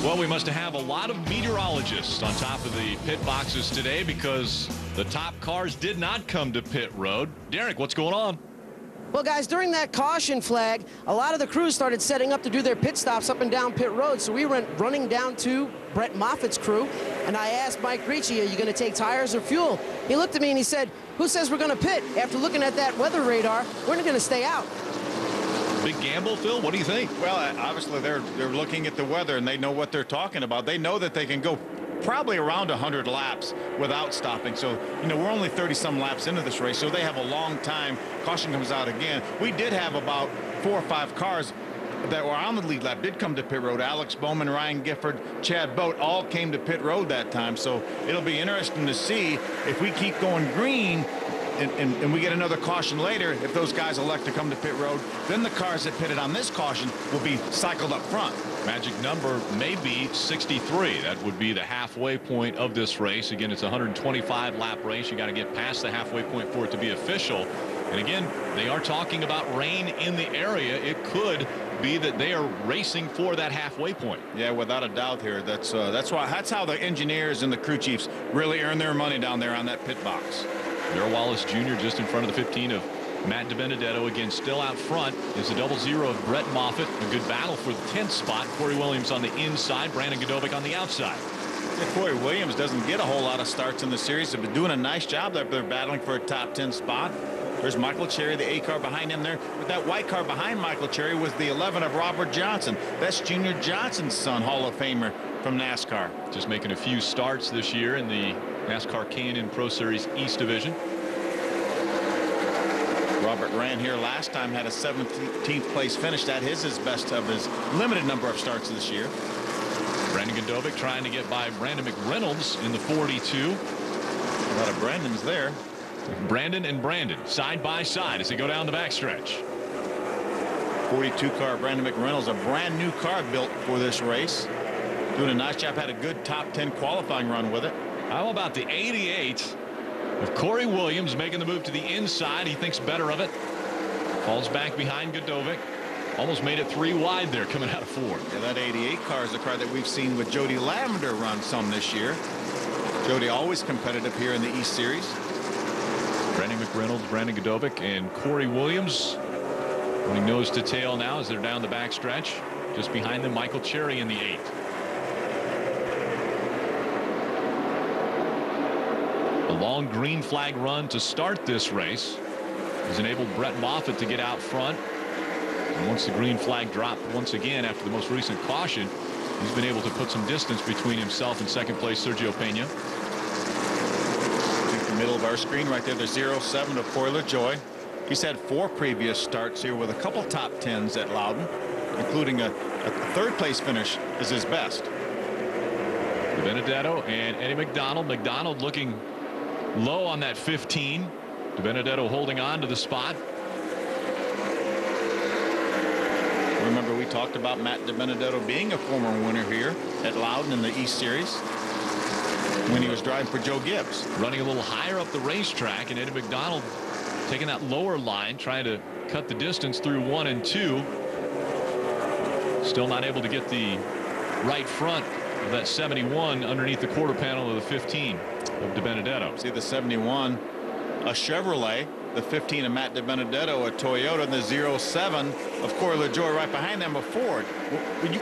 Well, we must have a lot of meteorologists on top of the pit boxes today because the top cars did not come to pit road. Derek, what's going on? Well, guys, during that caution flag, a lot of the crews started setting up to do their pit stops up and down pit road. So we went running down to Brett Moffitt's crew, and I asked Mike Ricci, are you going to take tires or fuel? He looked at me and he said, who says we're going to pit? After looking at that weather radar, we're not going to stay out. Big gamble, Phil. What do you think? Well, obviously they're looking at the weather and they know what they're talking about. They know that they can go probably around 100 laps without stopping. So, you know, we're only 30-some laps into this race, so they have a long time. Caution comes out again. We did have about 4 or 5 cars that were on the lead lap did come to pit road. Alex Bowman, Ryan Gifford, Chad Boat all came to pit road that time. So it'll be interesting to see if we keep going green and we get another caution later. If those guys elect to come to pit road, then the cars that pitted on this caution will be cycled up front. Magic number may be 63. That would be the halfway point of this race. Again, it's a 125 lap race. You got to get past the halfway point for it to be official. And again, they are talking about rain in the area. It could be that they are racing for that halfway point. Yeah, without a doubt here. That's how the engineers and the crew chiefs really earn their money down there on that pit box. Darrell Wallace Jr. just in front of the 15 of Matt DiBenedetto. Again, still out front is the 00 of Brett Moffitt. A good battle for the 10th spot. Corey Williams on the inside, Brandon Godovic on the outside. Yeah, Corey Williams doesn't get a whole lot of starts in the series. They've been doing a nice job. They're battling for a top 10 spot. There's Michael Cherry, the A car behind him there. But that white car behind Michael Cherry was the 11 of Robert Johnson. That's Junior Johnson's son, Hall of Famer from NASCAR. Just making a few starts this year in the NASCAR K&N Pro Series East Division. Robert ran here last time, had a 17th place finish. That is his best of his limited number of starts this year. Brandon Godovic trying to get by Brandon McReynolds in the 42. A lot of Brandons there. Brandon and Brandon side by side as they go down the backstretch. 42 car Brandon McReynolds, a brand new car built for this race. Doing a nice job, had a good top 10 qualifying run with it. How about the 88 of Corey Williams making the move to the inside? He thinks better of it. Falls back behind Godovic. Almost made it 3 wide there coming out of 4. Yeah, that 88 car is the car that we've seen with Jody Lavender run some this year. Jody always competitive here in the East Series. Brandon McReynolds, Brandon Godovic, and Corey Williams running nose to tail now as they're down the backstretch. Just behind them, Michael Cherry in the 8. A long green flag run to start this race has enabled Brett Moffitt to get out front. And once the green flag dropped once again after the most recent caution, he's been able to put some distance between himself and second place Sergio Pena. The middle of our screen right there, the 07 of Corey LaJoie. He's had 4 previous starts here with a couple top 10s at Loudon, including a 3rd place finish is his best. DiBenedetto and Eddie McDonald. McDonald looking low on that 15. DiBenedetto holding on to the spot. Remember, we talked about Matt DiBenedetto being a former winner here at Loudon in the East Series when he was driving for Joe Gibbs. Running a little higher up the racetrack, and Eddie McDonald taking that lower line, trying to cut the distance through 1 and 2. Still not able to get the right front of that 71 underneath the quarter panel of the 15 of DiBenedetto. See the 71, a Chevrolet, the 15 of Matt DiBenedetto, a Toyota, and the 07 of Corey LaJoie right behind them, a Ford.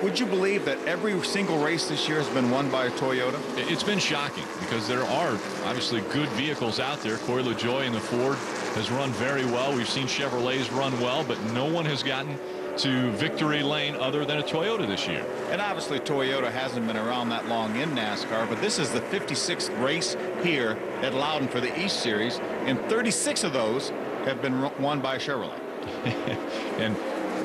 Would you believe that every single race this year has been won by a Toyota? It's been shocking because there are obviously good vehicles out there. Corey LaJoie in the Ford has run very well. We've seen Chevrolets run well, but no one has gotten to victory lane other than a Toyota this year. And obviously Toyota hasn't been around that long in NASCAR, but this is the 56th race here at Loudon for the East Series, and 36 of those have been won by Chevrolet. And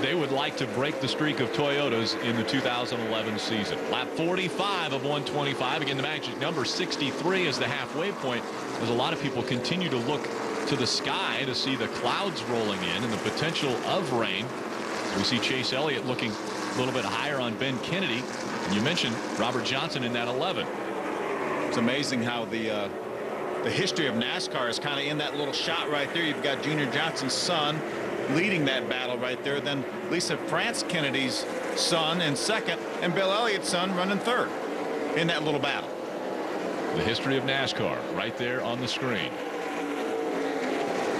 they would like to break the streak of Toyotas in the 2011 season. Lap 45 of 125. Again, the magic number 63 is the halfway point, as a lot of people continue to look to the sky to see the clouds rolling in and the potential of rain. We see Chase Elliott looking a little bit higher on Ben Kennedy. And you mentioned Robert Johnson in that 11. It's amazing how the history of NASCAR is kind of in that little shot right there. You've got Junior Johnson's son leading that battle right there. Then Lisa France Kennedy's son in second and Bill Elliott's son running third in that little battle. The history of NASCAR right there on the screen.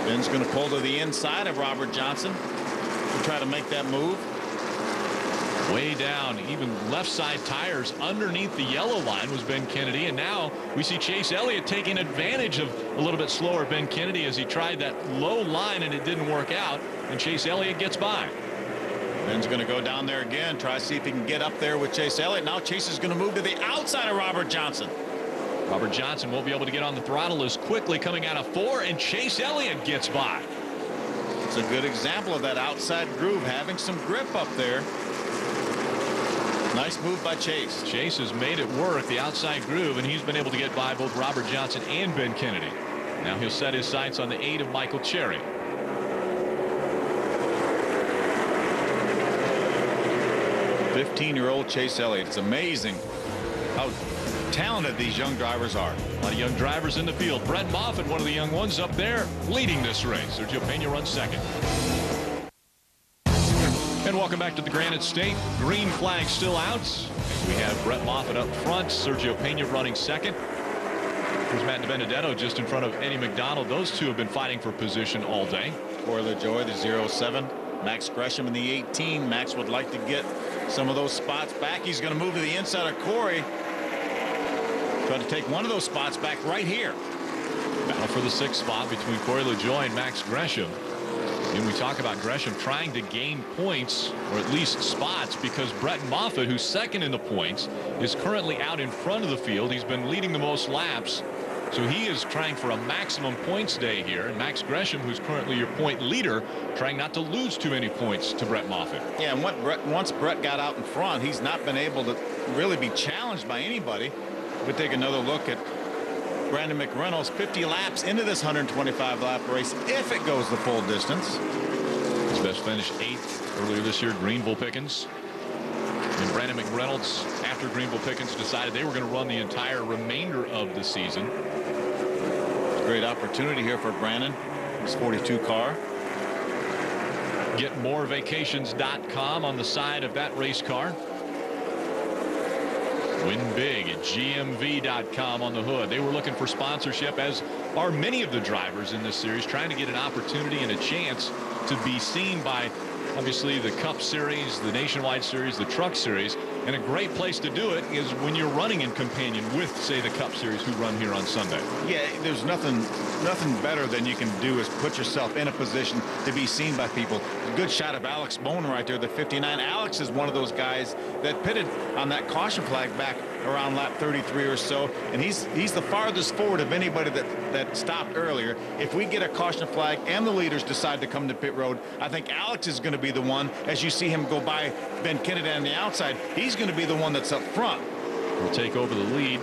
Ben's going to pull to the inside of Robert Johnson to try to make that move. Way down, even left side tires underneath the yellow line was Ben Kennedy, and now we see Chase Elliott taking advantage of a little bit slower Ben Kennedy as he tried that low line and it didn't work out, and Chase Elliott gets by. Ben's going to go down there again, try to see if he can get up there with Chase Elliott. Now Chase is going to move to the outside of Robert Johnson. Robert Johnson won't be able to get on the throttle as quickly coming out of 4, and Chase Elliott gets by. It's a good example of that outside groove, having some grip up there. Nice move by Chase. Chase has made it work, the outside groove, and he's been able to get by both Robert Johnson and Ben Kennedy. Now he'll set his sights on the 8 of Michael Cherry. '15-year-old Chase Elliott. It's amazing how talented these young drivers are. A lot of young drivers in the field. Brett Moffitt, one of the young ones up there, leading this race. Sergio Pena runs second. And welcome back to the Granite State. Green flag still out as we have Brett Moffitt up front, Sergio Pena running second. Here's Matt DiBenedetto just in front of Eddie McDonald. Those two have been fighting for position all day. Corey LaJoie, the 07. Max Gresham in the 18. Max would like to get some of those spots back. He's going to move to the inside of Corey. Try to take one of those spots back right here. Battle for the 6th spot between Corey LaJoie and Max Gresham. And we talk about Gresham trying to gain points, or at least spots, because Brett Moffitt, who's second in the points, is currently out in front of the field. He's been leading the most laps, so he is trying for a maximum points day here. And Max Gresham, who's currently your point leader, trying not to lose too many points to Brett Moffitt. Yeah, and once Brett got out in front, he's not been able to really be challenged by anybody. We'll take another look at Brandon McReynolds, 50 laps into this 125-lap race, if it goes the full distance. His best finish 8th earlier this year, Greenville Pickens. And Brandon McReynolds, after Greenville Pickens decided they were going to run the entire remainder of the season. Great opportunity here for Brandon. His 42 car. Get morevacations.com on the side of that race car. Win big at GMV.com on the hood. They were looking for sponsorship, as are many of the drivers in this series, trying to get an opportunity and a chance to be seen by, obviously, the Cup Series, the Nationwide Series, the Truck Series. And a great place to do it is when you're running in companion with, say, the Cup Series who run here on Sunday. Yeah, there's nothing better than you can do is put yourself in a position to be seen by people. A good shot of Alex Bowman right there, the 59. Alex is one of those guys that pitted on that caution flag back around lap 33 or so, and he's the farthest forward of anybody that stopped earlier. If we get a caution flag and the leaders decide to come to pit road, I think Alex is going to be the one, as you see him go by Ben Kennedy on the outside, he's going to be the one that's up front. We'll take over the lead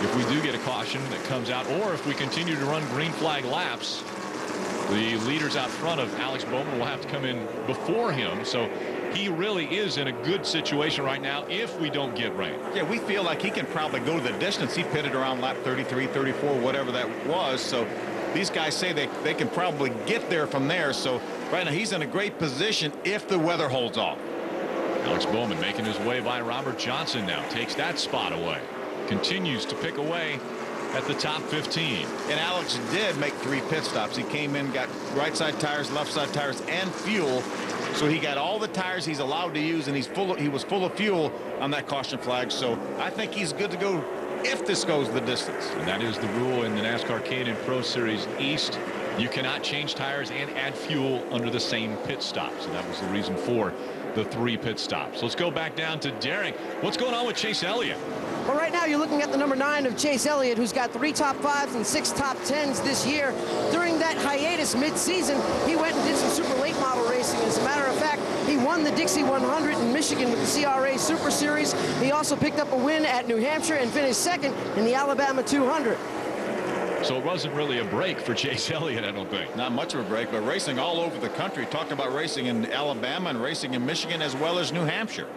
if we do get a caution that comes out, or if we continue to run green flag laps. The leaders out front of Alex Bowman will have to come in before him, so he really is in a good situation right now if we don't get rain. Yeah, we feel like he can probably go the distance. He pitted around lap 33, 34, whatever that was. So these guys say they can probably get there from there. So right now he's in a great position if the weather holds off. Alex Bowman making his way by Robert Johnson now. Takes that spot away. Continues to pick away at the top 15. And Alex did make 3 pit stops. He came in, got right side tires, left side tires, and fuel. So he got all the tires he's allowed to use, and he was full of fuel on that caution flag. So I think he's good to go if this goes the distance. And that is the rule in the NASCAR K&N Pro Series East. You cannot change tires and add fuel under the same pit stop. So that was the reason for the 3 pit stops. Let's go back down to Derek. What's going on with Chase Elliott? Well, right now you're looking at the number 9 of Chase Elliott, who's got 3 top 5s and 6 top 10s this year. During that hiatus mid-season, he went and did some super late model racing. As a matter of fact, he won the Dixie 100 in Michigan with the CRA Super Series. He also picked up a win at New Hampshire and finished second in the Alabama 200. So it wasn't really a break for Chase Elliott, I don't think. Not much of a break, but racing all over the country. Talked about racing in Alabama and racing in Michigan as well as New Hampshire.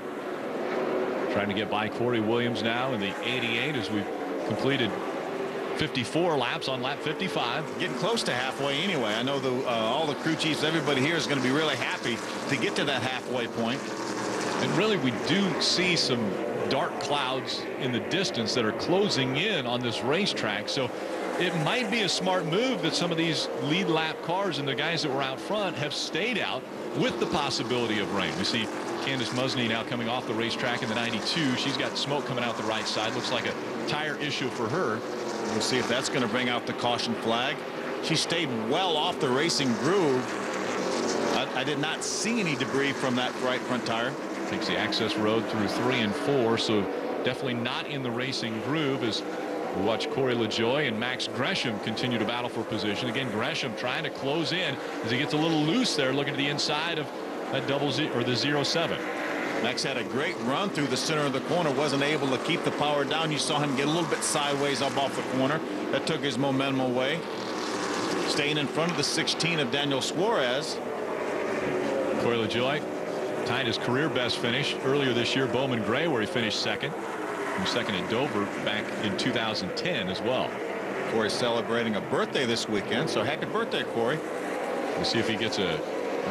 Trying to get by Corey Williams now in the 88 as we've completed 54 laps on lap 55. Getting close to halfway anyway. I know all the crew chiefs, everybody here is going to be really happy to get to that halfway point. And really, we do see some dark clouds in the distance that are closing in on this racetrack. So it might be a smart move that some of these lead lap cars and the guys that were out front have stayed out with the possibility of rain. We see Candace Musney now coming off the racetrack in the 92. She's got smoke coming out the right side. Looks like a tire issue for her. We'll see if that's going to bring out the caution flag. She stayed well off the racing groove. I did not see any debris from that right front tire. Takes the access road through 3 and 4, so definitely not in the racing groove as we watch Corey LaJoie and Max Gresham continue to battle for position. Again, Gresham trying to close in as he gets a little loose there, looking to the inside of that the 07. Max had a great run through the center of the corner, wasn't able to keep the power down. You saw him get a little bit sideways up off the corner. That took his momentum away. Staying in front of the 16 of Daniel Suarez. Corey LaJoie tied his career best finish earlier this year, Bowman Gray, where he finished second. From second at Dover back in 2010 as well. Corey's celebrating a birthday this weekend, so happy birthday, Corey. We'll see if he gets a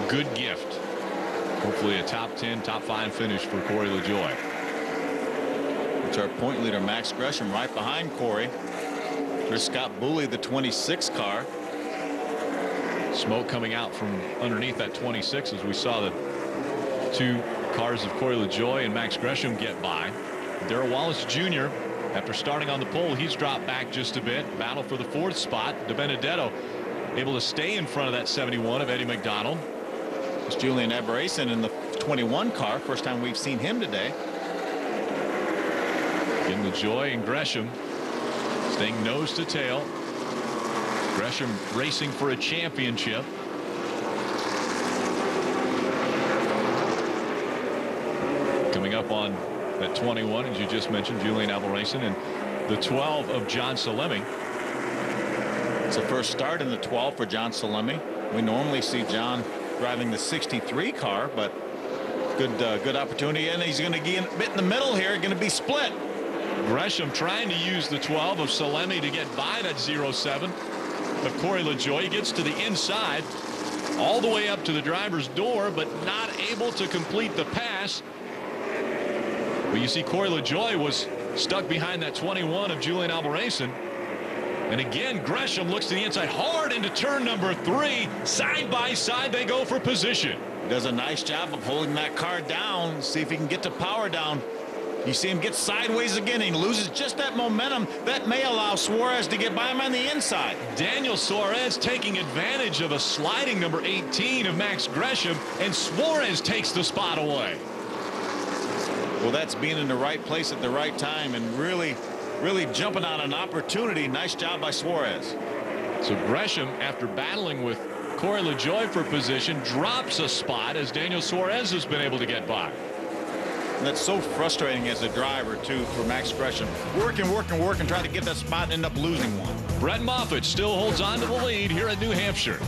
good gift. Hopefully a top 10, top 5 finish for Corey LaJoie. It's our point leader, Max Gresham, right behind Corey. There's Scott Booley, the 26 car. Smoke coming out from underneath that 26 as we saw the two cars of Corey LaJoie and Max Gresham get by. Darrell Wallace Jr., after starting on the pole, he's dropped back just a bit. Battle for the 4th spot. DiBenedetto able to stay in front of that 71 of Eddie McDonald. It's Julian Aberrason in the 21 car. First time we've seen him today. Again, LaJoie and Gresham staying nose to tail. Gresham racing for a championship. Coming up on that 21, as you just mentioned, Julian Aberrason, and the 12 of John Salemi. It's the first start in the 12 for John Salemi. We normally see John driving the 63 car, but good opportunity, and he's going to get a bit in the middle here, going to be split. Gresham trying to use the 12 of Salemi to get by that 07 of Corey LaJoie. He gets to the inside all the way up to the driver's door, but not able to complete the pass. But you see Corey LaJoie was stuck behind that 21 of Julian Aberrason. And again, Gresham looks to the inside hard into turn number 3. Side by side they go for position. Does a nice job of holding that car down. See if he can get to power down. You see him get sideways again. He loses just that momentum. That may allow Suarez to get by him on the inside. Daniel Suarez taking advantage of a sliding number 18 of Max Gresham, and Suarez takes the spot away. Well, that's being in the right place at the right time and really jumping on an opportunity. Nice job by Suarez. So Gresham, after battling with Corey LaJoie for position, drops a spot as Daniel Suarez has been able to get by. And that's so frustrating as a driver, too, for Max Gresham. Work and try to get that spot and end up losing one. Brett Moffitt still holds on to the lead here at New Hampshire.